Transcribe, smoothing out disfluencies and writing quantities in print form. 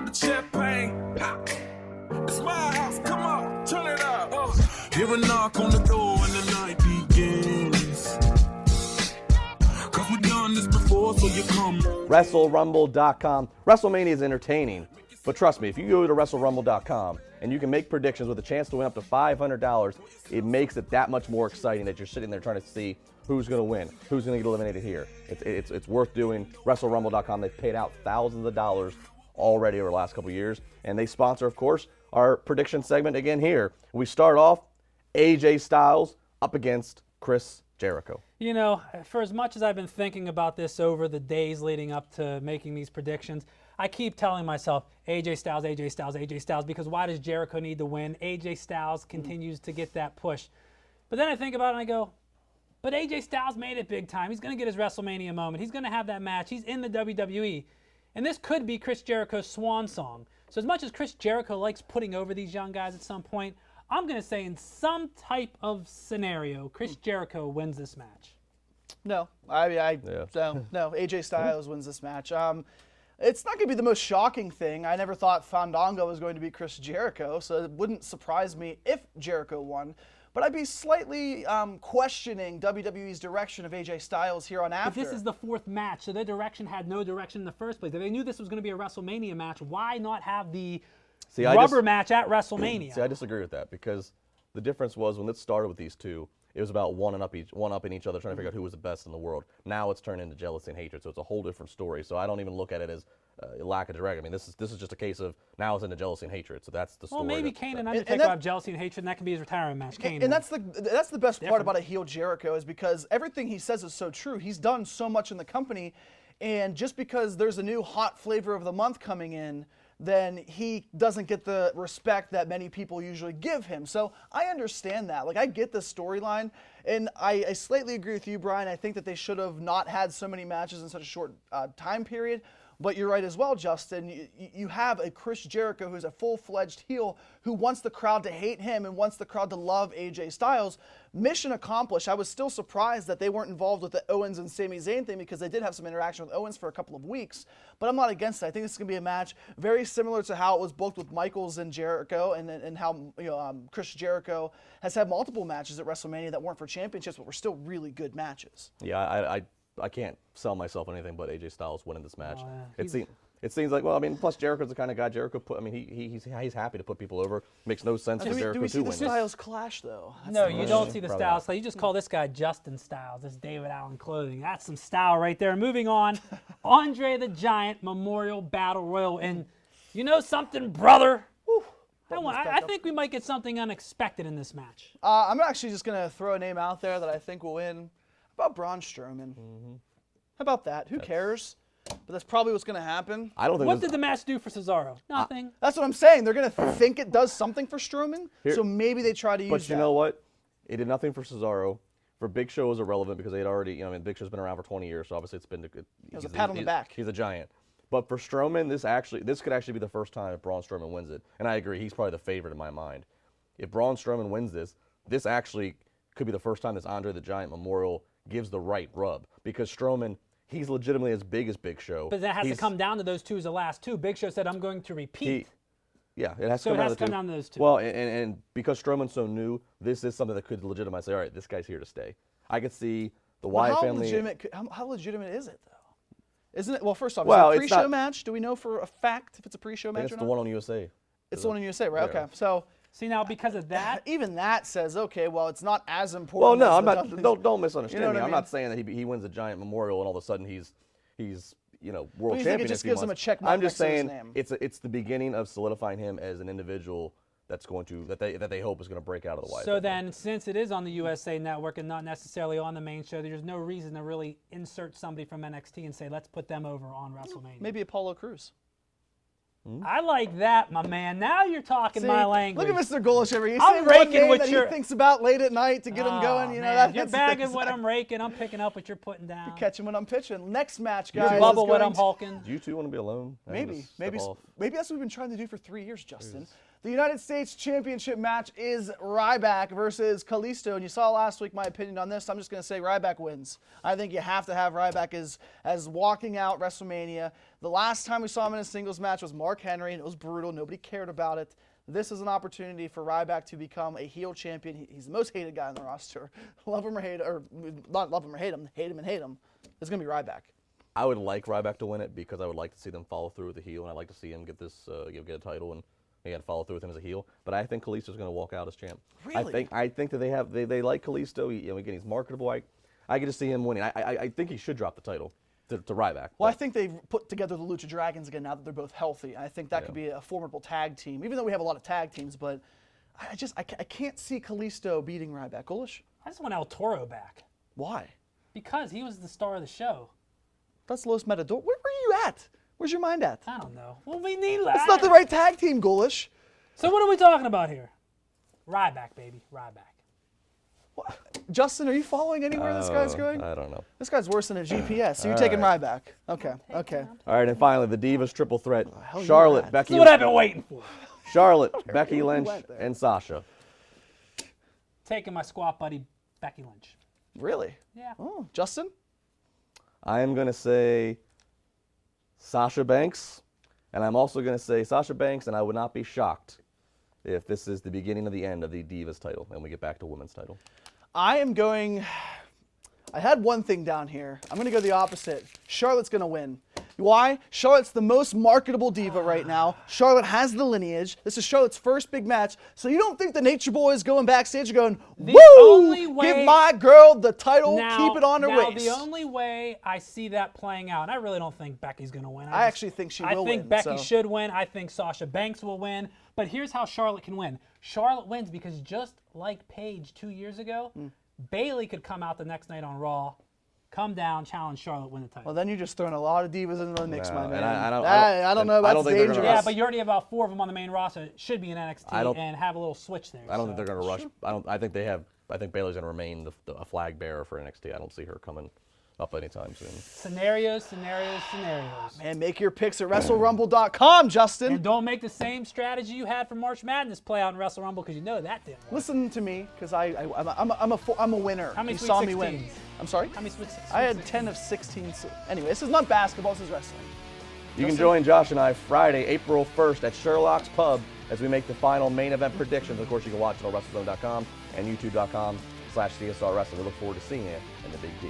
the champagne. Ha. It's my house, come on, turn it up. Hear a knock on the door and the night begins. Cause we've done this before, so you come. WrestleRumble.com. WrestleMania is entertaining, but trust me, if you go to WrestleRumble.com and you can make predictions with a chance to win up to $500, it makes it that much more exciting that you're sitting there trying to see who's going to win, who's going to get eliminated here. It's worth doing. WrestleRumble.com, they've paid out thousands of dollars already over the last couple of years, and they sponsor, of course, our prediction segment again here. We start off AJ Styles up against Chris Jericho. You know, for as much as I've been thinking about this over the days leading up to making these predictions, I keep telling myself, AJ Styles, AJ Styles, AJ Styles, because why does Jericho need to win? AJ Styles continues to get that push. But then I think about it and I go, but AJ Styles made it big time. He's going to get his WrestleMania moment. He's going to have that match. He's in the WWE. And this could be Chris Jericho's swan song. So as much as Chris Jericho likes putting over these young guys at some point, I'm going to say in some type of scenario, Chris Jericho wins this match. No, no, AJ Styles wins this match. It's not going to be the most shocking thing. I never thought Fandango was going to be Chris Jericho, so it wouldn't surprise me if Jericho won. But I'd be slightly questioning WWE's direction of AJ Styles here on after. But this is the fourth match, so their direction had no direction in the first place. If they knew this was going to be a WrestleMania match, why not have the rubber match at WrestleMania? See, I disagree with that because the difference was when it started with these two, it was about one up in each other, trying to figure out who was the best in the world. Now it's turned into jealousy and hatred, so it's a whole different story. So I don't even look at it as lack of direction. I mean, this is just a case of now it's into jealousy and hatred. So that's the story. Well, maybe Kane and Undertaker will have jealousy and hatred, and that can be his retirement match. Kane, and that's the best part about a heel Jericho is because everything he says is so true. He's done so much in the company, and just because there's a new hot flavor of the month coming in, then he doesn't get the respect that many people usually give him. So I understand that. Like, I get the storyline, and I slightly agree with you, Brian. I think that they should have not had so many matches in such a short time period. But you're right as well, Justin. You have a Chris Jericho who's a full-fledged heel who wants the crowd to hate him and wants the crowd to love AJ Styles. Mission accomplished. I was still surprised that they weren't involved with the Owens and Sami Zayn thing because they did have some interaction with Owens for a couple of weeks. But I'm not against it. I think this is going to be a match very similar to how it was booked with Michaels and Jericho, and how Chris Jericho has had multiple matches at WrestleMania that weren't for championships but were still really good matches. Yeah, I can't sell myself anything but AJ Styles winning this match. Oh, yeah. It seems like, well, I mean, plus Jericho's the kind of guy he's happy to put people over. Makes no sense for Jericho to win. Do we see the Styles clash, though? No, you don't see the Styles clash. You just call this guy Justin Styles. This David Allen clothing. That's some style right there. Moving on, Andre the Giant Memorial Battle Royal. And you know something, brother? I think we might get something unexpected in this match. I'm actually just going to throw a name out there that I think will win. How about Braun Strowman? How about that? Who cares? But that's probably what's going to happen. I don't think. What did the match do for Cesaro? Nothing. That's what I'm saying. They're going to think it does something for Strowman, so maybe they try to use that. But you know what? It did nothing for Cesaro. For Big Show, it was irrelevant because they had already, Big Show's been around for 20 years, so obviously it's been a good. It was a pat on the back. He's a giant. But for Strowman, this could actually be the first time if Braun Strowman wins it. And I agree, he's probably the favorite in my mind. If Braun Strowman wins this actually could be the first time this Andre the Giant Memorial gives the right rub, because Strowman, he's legitimately as big as Big Show. But that has to come down to those two as the last two. Big Show said, I'm going to repeat. It has to come down to those two. Well, and because Strowman's so new, this is something that could legitimize, say, all right, this guy's here to stay. I could see the Wyatt family. How legitimate is it, though? Isn't it? Well, first off, is it a pre-show match? Do we know for a fact if it's a pre-show match or not? It's the one on USA. It's the one on USA, right? Yeah. Okay, so. See, now because of that, even that says, okay, well, it's not as important. Well, no, I'm not. Don't misunderstand me. I'm not saying that he wins a Giant Memorial and all of a sudden he's world champion. It just gives him a check mark. I'm just saying it's the beginning of solidifying him as an individual that they hope is going to break out of the Wyatt. So then, since it is on the USA Network and not necessarily on the main show, there's no reason to really insert somebody from NXT and say, let's put them over on WrestleMania. Maybe Apollo Crews. I like that, my man. Now you're talking my language. Look at Mr. Golish over here. I'm raking what he thinks about late at night to get him going. You're bagging what I'm raking. I'm picking up what you're putting down. You're catching what I'm pitching. Next match, guys. You bubble what I'm hulking. Do you two want to be alone? Maybe that's what we've been trying to do for 3 years, Justin. The United States Championship match is Ryback versus Kalisto. And you saw last week my opinion on this. I'm just going to say Ryback wins. I think you have to have Ryback as walking out WrestleMania. The last time we saw him in a singles match was Mark Henry, and it was brutal. Nobody cared about it. This is an opportunity for Ryback to become a heel champion. He's the most hated guy on the roster. Love him or hate him, or not love him or hate him and hate him. It's going to be Ryback. I would like Ryback to win it because I would like to see them follow through with the heel, and I'd like to see him get this get a title and again follow through with him as a heel. But I think Kalisto's going to walk out as champ. Really? I think that they like Kalisto. Again, he's marketable. I can just see him winning. I think he should drop the title to Ryback. Well, I think they've put together the Lucha Dragons again now that they're both healthy. I think that could be a formidable tag team, even though we have a lot of tag teams. But I can't see Kalisto beating Ryback. Goalish? I just want El Toro back Why? because he was the star of the show. That's Los Matador. Where are you at? Where's your mind at? I don't know. Well, we need that. That's not the right tag team, Goalish. So what are we talking about here? Ryback, baby. Ryback. What? Justin, are you following anywhere this guy's going? I don't know. This guy's worse than a GPS. So you're taking Ryback. Okay. Okay. All right, and finally, the Divas triple threat: hell you Charlotte, at? Becky, This is what I've been waiting for. Charlotte, Becky Lynch, went there. and Sasha. Taking my squat buddy, Becky Lynch. Really? Yeah. Oh, Justin? I am going to say Sasha Banks, and I'm also going to say Sasha Banks, and I would not be shocked if this is the beginning of the end of the Divas title and we get back to women's title. I had one thing down here. I'm going to go the opposite. Charlotte's going to win. Why? Charlotte's the most marketable diva right now. Charlotte has the lineage. This is Charlotte's first big match. So you don't think the Nature Boy is going backstage and going, only woo, way- give my girl the title, Now, keep it on her waist. the only way I see that playing out, and I really don't think Becky's going to win. I actually think she will I think win, Becky so. should win. I think Sasha Banks will win. But here's how Charlotte can win. Charlotte wins because just like Paige 2 years ago, Bayley could come out the next night on Raw, come down, challenge Charlotte, win the title. Well, then you're just throwing a lot of divas into the mix, No, my and man. I don't know. I don't That's think they're gonna dangerous. yeah, but you already have about 4 of them on the main roster. It should be in NXT don't- and have a little switch there. I don't think they're going to rush. I think Bayley's going to remain a flag bearer for NXT. I don't see her coming up anytime soon. Scenarios. Man, make your picks at WrestleRumble.com, Justin. And don't make the same strategy you had for March Madness play out in Wrestle Rumble because you know that didn't work. Listen to me, because I'm a winner. How many you Sweet saw me win. 16s? I'm sorry? How many Sweet I had 16s? 10 of 16. Anyway, this is not basketball, this is wrestling. You can join Josh and I Friday, April 1st at Sherlock's Pub as we make the final main event predictions. Of course, you can watch it on WrestleZone.com and YouTube.com/CSR Wrestling. We look forward to seeing you in the Big D.